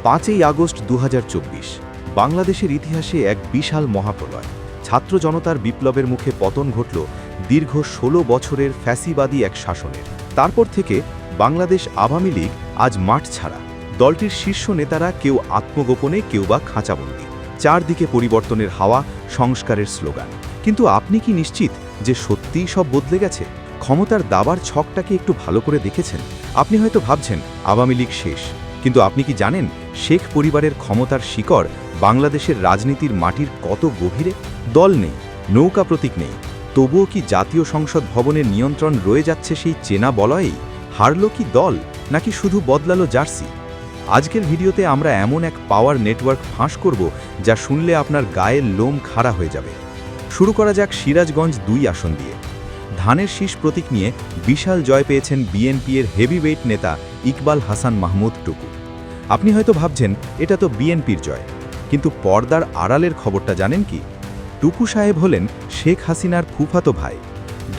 5ই August 2024 বাংলাদেশের ইতিহাসে এক বিশাল মহাপ্রলয়। ছাত্র জনতার বিপ্লবের মুখে পতন ঘটল দীর্ঘ 16 বছরের ফ্যাসিবাদী এক শাসনের। তারপর থেকে বাংলাদেশ আওয়ামী লীগ আজ মাঠ ছাড়া। দলটির শীর্ষ নেতারা কেউ আত্মগোপনে, কেউ বা খাঁচাবন্দি। চারদিকে পরিবর্তনের হাওয়া, সংস্কারের স্লোগান। কিন্তু আপনি কি নিশ্চিত যে সত্যিই সব বদলে গেছে? ক্ষমতার দাবার ছকটাকে একটু ভালো করে দেখেছেন? আপনি হয়তো ভাবছেন আওয়ামী লীগ শেষ, কিন্তু আপনি কি জানেন শেখ পরিবারের ক্ষমতার শিকড় বাংলাদেশের রাজনীতির মাটির কত গভীরে? দল নেই, নৌকা প্রতীক নেই, তবুও কি জাতীয় সংসদ ভবনের নিয়ন্ত্রণ রয়ে যাচ্ছে সেই চেনা বলয়েই? হারল কি দল, নাকি শুধু বদলালো জার্সি? আজকের ভিডিওতে আমরা এমন এক পাওয়ার নেটওয়ার্ক ফাঁস করব যা শুনলে আপনার গায়ের লোম খাড়া হয়ে যাবে। শুরু করা যাক সিরাজগঞ্জ 2 আসন দিয়ে। ধানের শীষ প্রতীক নিয়ে বিশাল জয় পেয়েছেন বিএনপির হেভিওয়েট নেতা ইকবাল হাসান মাহমুদ টুকু। আপনি হয়তো ভাবছেন এটা তো বিএনপির জয়, কিন্তু পর্দার আড়ালের খবরটা জানেন কি? টুকু সাহেব হলেন শেখ হাসিনার ফুফাতো ভাই,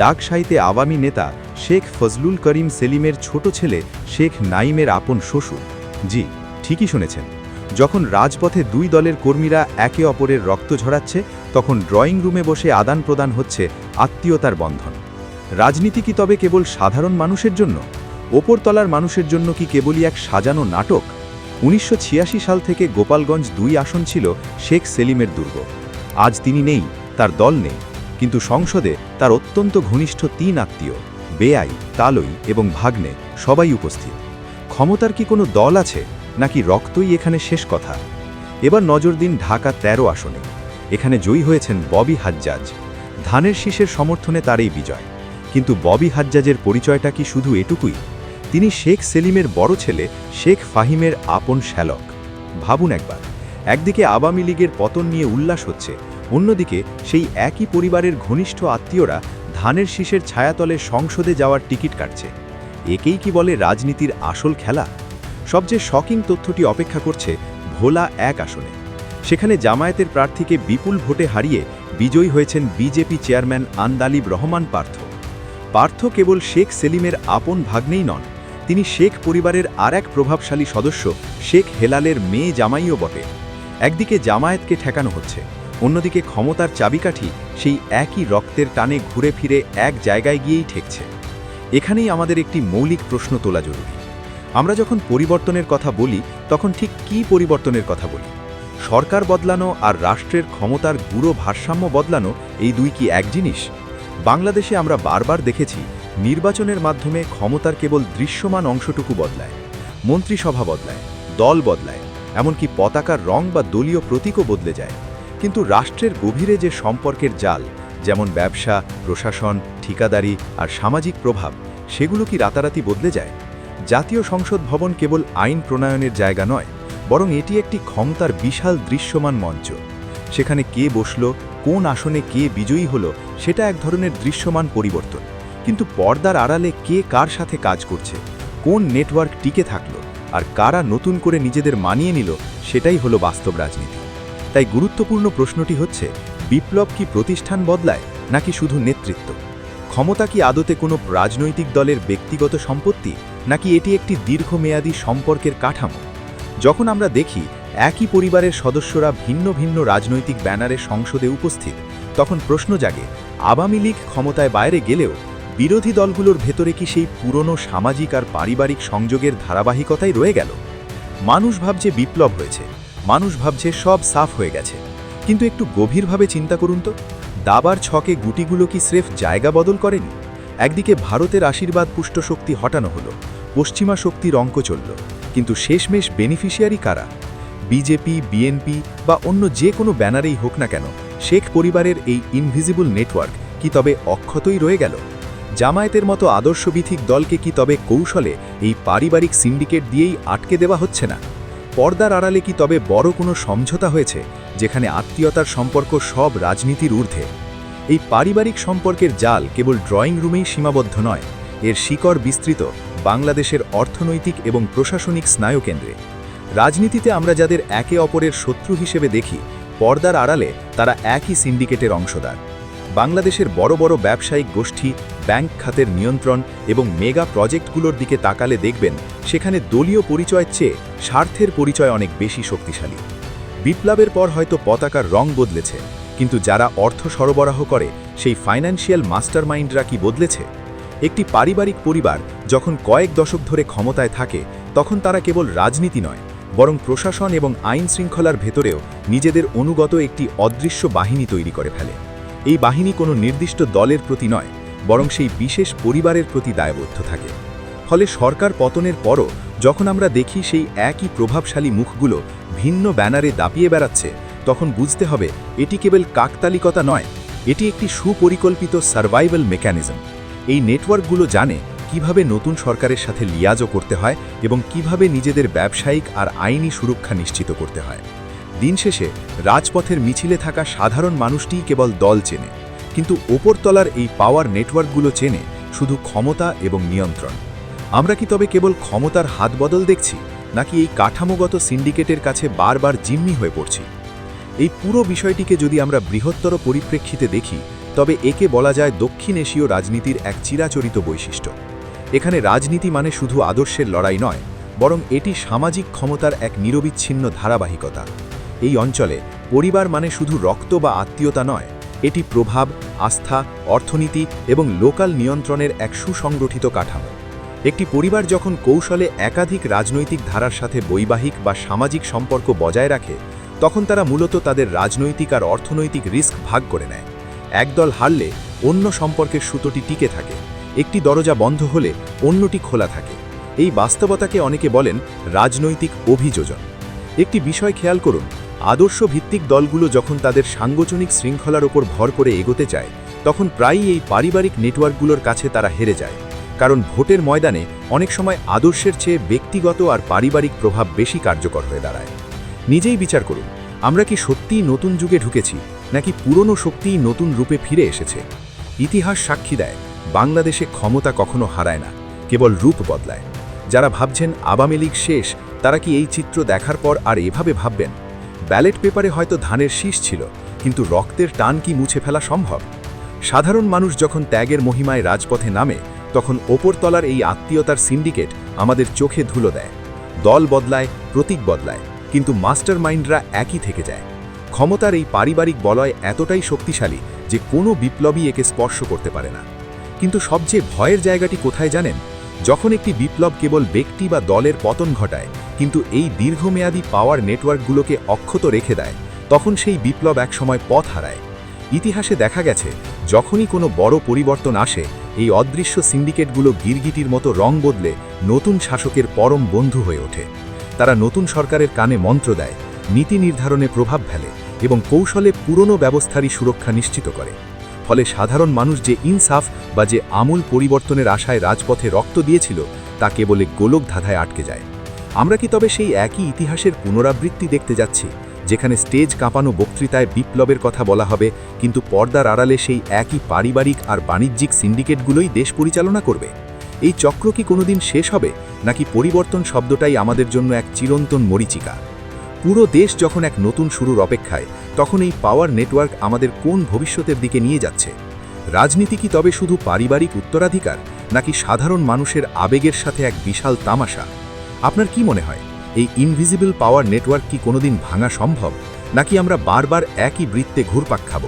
ডাকসাইতে আওয়ামী নেতা শেখ ফজলুল করিম সেলিমের ছোট ছেলে শেখ নাইমের আপন শ্বশুর। জি, ঠিকই শুনেছেন। যখন রাজপথে দুই দলের কর্মীরা একে অপরের রক্ত ঝরাচ্ছে, তখন ড্রয়িং রুমে বসে আদান প্রদান হচ্ছে আত্মীয়তার বন্ধন। রাজনীতি কি তবে কেবল সাধারণ মানুষের জন্য? ওপরতলার মানুষের জন্য কি কেবলই এক সাজানো নাটক? 1986 সাল থেকে গোপালগঞ্জ 2 আসন ছিল শেখ সেলিমের দুর্গ। আজ তিনি নেই, তার দল নেই, কিন্তু সংসদে তার অত্যন্ত ঘনিষ্ঠ 3 আত্মীয়, বেআই, তালই এবং ভাগ্নে সবাই উপস্থিত। ক্ষমতার কি কোনো দল আছে, নাকি রক্তই এখানে শেষ কথা? এবার নজর দিন ঢাকা 13 আসনে। এখানে জয়ী হয়েছেন ববি হাজ্জাজ। ধানের শীষের সমর্থনে তার এই বিজয়। কিন্তু ববি হাজ্জাজের পরিচয়টা কি শুধু এটুকুই? তিনি শেখ সেলিমের বড় ছেলে শেখ ফাহিমের আপন শ্যালক। ভাবুন একবার, একদিকে আওয়ামী লীগের পতন নিয়ে উল্লাস হচ্ছে, অন্যদিকে সেই একই পরিবারের ঘনিষ্ঠ আত্মীয়রা ধানের শীষের ছায়াতলে সংসদে যাওয়ার টিকিট কাটছে। একেই কি বলে রাজনীতির আসল খেলা? সবচেয়ে শকিং তথ্যটি অপেক্ষা করছে ভোলা 1 আসনে। সেখানে জামায়াতের প্রার্থীকে বিপুল ভোটে হারিয়ে বিজয়ী হয়েছেন বিজেপি চেয়ারম্যান আন্দালিব রহমান পার্থ কেবল শেখ সেলিমের আপন ভাগ্নেই নন, তিনি শেখ পরিবারের আর এক প্রভাবশালী সদস্য শেখ হেলালের মেয়ে জামাইও বটে। একদিকে জামায়াতকে ঠেকানো হচ্ছে, অন্যদিকে ক্ষমতার চাবিকাঠি সেই একই রক্তের টানে ঘুরে ফিরে এক জায়গায় গিয়েই ঠেকছে। এখানেই আমাদের একটি মৌলিক প্রশ্ন তোলা জরুরি। আমরা যখন পরিবর্তনের কথা বলি, তখন ঠিক কী পরিবর্তনের কথা বলি? সরকার বদলানো আর রাষ্ট্রের ক্ষমতার গুঁড়ো ভারসাম্য বদলানো, এই দুই কি এক জিনিস? বাংলাদেশে আমরা বারবার দেখেছি নির্বাচনের মাধ্যমে ক্ষমতার কেবল দৃশ্যমান অংশটুকু বদলায়, মন্ত্রিসভা বদলায়, দল বদলায়, এমনকি পতাকার রং বা দলীয় প্রতীকও বদলে যায়। কিন্তু রাষ্ট্রের গভীরে যে সম্পর্কের জাল, যেমন ব্যবসা, প্রশাসন, ঠিকাদারি আর সামাজিক প্রভাব, সেগুলো কি রাতারাতি বদলে যায়? জাতীয় সংসদ ভবন কেবল আইন প্রণয়নের জায়গা নয়, বরং এটি একটি ক্ষমতার বিশাল দৃশ্যমান মঞ্চ। সেখানে কে বসল, কোন আসনে কে বিজয়ী হলো, সেটা এক ধরনের দৃশ্যমান পরিবর্তন। কিন্তু পর্দার আড়ালে কে কার সাথে কাজ করছে, কোন নেটওয়ার্ক টিকে থাকলো, আর কারা নতুন করে নিজেদের মানিয়ে নিল, সেটাই হলো বাস্তব রাজনীতি। তাই গুরুত্বপূর্ণ প্রশ্নটি হচ্ছে, বিপ্লব কি প্রতিষ্ঠান বদলায়, নাকি শুধু নেতৃত্ব? ক্ষমতা কি আদতে কোনো রাজনৈতিক দলের ব্যক্তিগত সম্পত্তি, নাকি এটি একটি দীর্ঘমেয়াদী সম্পর্কের কাঠামো? যখন আমরা দেখি একই পরিবারের সদস্যরা ভিন্ন ভিন্ন রাজনৈতিক ব্যানারে সংসদে উপস্থিত, তখন প্রশ্ন জাগে, আওয়ামী লীগ ক্ষমতায় বাইরে গেলেও বিরোধী দলগুলোর ভেতরে কি সেই পুরনো সামাজিক আর পারিবারিক সংযোগের ধারাবাহিকতাই রয়ে গেল? মানুষ ভাবছে বিপ্লব হয়েছে, মানুষ ভাবছে সব সাফ হয়ে গেছে, কিন্তু একটু গভীরভাবে চিন্তা করুন তো, দাবার ছকে গুটিগুলো কি স্রেফ জায়গা বদল করেনি? একদিকে ভারতের আশীর্বাদ পুষ্ট শক্তি হটানো হলো, পশ্চিমা শক্তির অঙ্ক চলল, কিন্তু শেষমেশ বেনিফিশিয়ারি কারা? বিজেপি, বিএনপি বা অন্য যে কোনো ব্যানারেই হোক না কেন, শেখ পরিবারের এই ইনভিজিবল নেটওয়ার্ক কি তবে অক্ষতই রয়ে গেল? জামায়াতের মতো আদর্শভিত্তিক দলকে কি তবে কৌশলে এই পারিবারিক সিন্ডিকেট দিয়েই আটকে দেওয়া হচ্ছে না? পর্দার আড়ালে কি তবে বড় কোনো সমঝোতা হয়েছে, যেখানে আত্মীয়তার সম্পর্ক সব রাজনীতির ঊর্ধ্বে? এই পারিবারিক সম্পর্কের জাল কেবল ড্রয়িং রুমেই সীমাবদ্ধ নয়, এর শিকড় বিস্তৃত বাংলাদেশের অর্থনৈতিক এবং প্রশাসনিক স্নায়ুকেন্দ্রে। রাজনীতিতে আমরা যাদের একে অপরের শত্রু হিসেবে দেখি, পর্দার আড়ালে তারা একই সিন্ডিকেটের অংশদার। বাংলাদেশের বড় বড় ব্যবসায়িক গোষ্ঠী, ব্যাংক খাতের নিয়ন্ত্রণ এবং মেগা প্রজেক্টগুলোর দিকে তাকালে দেখবেন সেখানে দলীয় পরিচয়ের চেয়ে স্বার্থের পরিচয় অনেক বেশি শক্তিশালী। বিপ্লবের পর হয়তো পতাকার রং বদলেছে, কিন্তু যারা অর্থ সরবরাহ করে সেই ফাইন্যান্সিয়াল মাস্টারমাইন্ডরা কি বদলেছে? একটি পারিবারিক পরিবার যখন কয়েক দশক ধরে ক্ষমতায় থাকে, তখন তারা কেবল রাজনীতি নয়, বরং প্রশাসন এবং আইন শৃঙ্খলার ভেতরেও নিজেদের অনুগত একটি অদৃশ্য বাহিনী তৈরি করে ফেলে। এই বাহিনী কোনো নির্দিষ্ট দলের প্রতি নয়, বরং সেই বিশেষ পরিবারের প্রতি দায়বদ্ধ থাকে। ফলে সরকার পতনের পরও যখন আমরা দেখি সেই একই প্রভাবশালী মুখগুলো ভিন্ন ব্যানারে দাপিয়ে বেড়াচ্ছে, তখন বুঝতে হবে এটি কেবল কাকতালিকতা নয়, এটি একটি সুপরিকল্পিত সার্ভাইভাল মেকানিজম। এই নেটওয়ার্কগুলো জানে কিভাবে নতুন সরকারের সাথে লিয়াজও করতে হয় এবং কিভাবে নিজেদের ব্যবসায়িক আর আইনি সুরক্ষা নিশ্চিত করতে হয়। দিন শেষে রাজপথের মিছিলে থাকা সাধারণ মানুষটিই কেবল দল চেনে, কিন্তু ওপরতলার এই পাওয়ার নেটওয়ার্কগুলো চেনে শুধু ক্ষমতা এবং নিয়ন্ত্রণ। আমরা কি তবে কেবল ক্ষমতার হাত বদল দেখছি, নাকি এই কাঠামোগত সিন্ডিকেটের কাছে বারবার জিম্মি হয়ে পড়ছি? এই পুরো বিষয়টিকে যদি আমরা বৃহত্তর পরিপ্রেক্ষিতে দেখি, তবে একে বলা যায় দক্ষিণ এশীয় রাজনীতির এক চিরাচরিত বৈশিষ্ট্য। এখানে রাজনীতি মানে শুধু আদর্শের লড়াই নয়, বরং এটি সামাজিক ক্ষমতার এক নিরবিচ্ছিন্ন ধারাবাহিকতা। এই অঞ্চলে পরিবার মানে শুধু রক্ত বা আত্মীয়তা নয়, এটি প্রভাব, আস্থা, অর্থনীতি এবং লোকাল নিয়ন্ত্রণের এক সুসংগঠিত কাঠামো। একটি পরিবার যখন কৌশলে একাধিক রাজনৈতিক ধারার সাথে বৈবাহিক বা সামাজিক সম্পর্ক বজায় রাখে, তখন তারা মূলত তাদের রাজনৈতিক আর অর্থনৈতিক রিস্ক ভাগ করে নেয়। একদল হারলে অন্য সম্পর্কের সুতোটি টিকে থাকে, একটি দরজা বন্ধ হলে অন্যটি খোলা থাকে। এই বাস্তবতাকে অনেকে বলেন রাজনৈতিক অভিযোজন। একটি বিষয় খেয়াল করুন, আদর্শ ভিত্তিক দলগুলো যখন তাদের সাংগঠনিক শৃঙ্খলার ওপর ভর করে এগোতে চায়, তখন প্রায়ই এই পারিবারিক নেটওয়ার্কগুলোর কাছে তারা হেরে যায়। কারণ ভোটের ময়দানে অনেক সময় আদর্শের চেয়ে ব্যক্তিগত আর পারিবারিক প্রভাব বেশি কার্যকর হয়ে দাঁড়ায়। নিজেই বিচার করুন, আমরা কি সত্যিই নতুন যুগে ঢুকেছি, নাকি পুরনো শক্তিই নতুন রূপে ফিরে এসেছে? ইতিহাস সাক্ষী দেয়, বাংলাদেশে ক্ষমতা কখনো হারায় না, কেবল রূপ বদলায়। যারা ভাবছেন আওয়ামী লীগ শেষ, তারা কি এই চিত্র দেখার পর আর এভাবে ভাববেন? ব্যালট পেপারে হয়তো ধানের শীষ ছিল, কিন্তু রক্তের টান কি মুছে ফেলা সম্ভব? সাধারণ মানুষ যখন ত্যাগের মহিমায় রাজপথে নামে, তখন ওপরতলার এই আত্মীয়তার সিন্ডিকেট আমাদের চোখে ধুলো দেয়। দল বদলায়, প্রতীক বদলায়, কিন্তু মাস্টার মাইন্ডরা একই থেকে যায়। ক্ষমতার এই পারিবারিক বলয় এতটাই শক্তিশালী যে কোনো বিপ্লবী একে স্পর্শ করতে পারে না। কিন্তু সবচেয়ে ভয়ের জায়গাটি কোথায় জানেন? যখন একটি বিপ্লব কেবল ব্যক্তি বা দলের পতন ঘটায়, কিন্তু এই দীর্ঘমেয়াদী পাওয়ার নেটওয়ার্কগুলোকে অক্ষত রেখে দেয়, তখন সেই বিপ্লব একসময় পথ হারায়। ইতিহাসে দেখা গেছে, যখনই কোনো বড় পরিবর্তন আসে, এই অদৃশ্য সিন্ডিকেটগুলো গিরগিটির মতো রং বদলে নতুন শাসকের পরম বন্ধু হয়ে ওঠে। তারা নতুন সরকারের কানে মন্ত্র দেয়, নীতি নির্ধারণে প্রভাব ফেলে এবং কৌশলে পুরনো ব্যবস্থারই সুরক্ষা নিশ্চিত করে। ফলে সাধারণ মানুষ যে ইনসাফ বা যে আমূল পরিবর্তনের আশায় রাজপথে রক্ত দিয়েছিল, তা কেবলে গোলক ধাঁধায় আটকে যায়। আমরা কি তবে সেই একই ইতিহাসের পুনরাবৃত্তি দেখতে যাচ্ছি, যেখানে স্টেজ কাঁপানো বক্তৃতায় বিপ্লবের কথা বলা হবে, কিন্তু পর্দার আড়ালে সেই একই পারিবারিক আর বাণিজ্যিক সিন্ডিকেটগুলোই দেশ পরিচালনা করবে? এই চক্র কি কোনোদিন শেষ হবে, নাকি পরিবর্তন শব্দটাই আমাদের জন্য এক চিরন্তন মরীচিকা? পুরো দেশ যখন এক নতুন শুরুর অপেক্ষায়, তখন এই পাওয়ার নেটওয়ার্ক আমাদের কোন ভবিষ্যতের দিকে নিয়ে যাচ্ছে? রাজনীতি কি তবে শুধু পারিবারিক উত্তরাধিকার, নাকি সাধারণ মানুষের আবেগের সাথে এক বিশাল তামাশা? আপনার কি মনে হয়, এই ইনভিজিবল পাওয়ার নেটওয়ার্ক কি কোনোদিন ভাঙা সম্ভব, নাকি আমরা বারবার একই বৃত্তে ঘুরপাক খাব?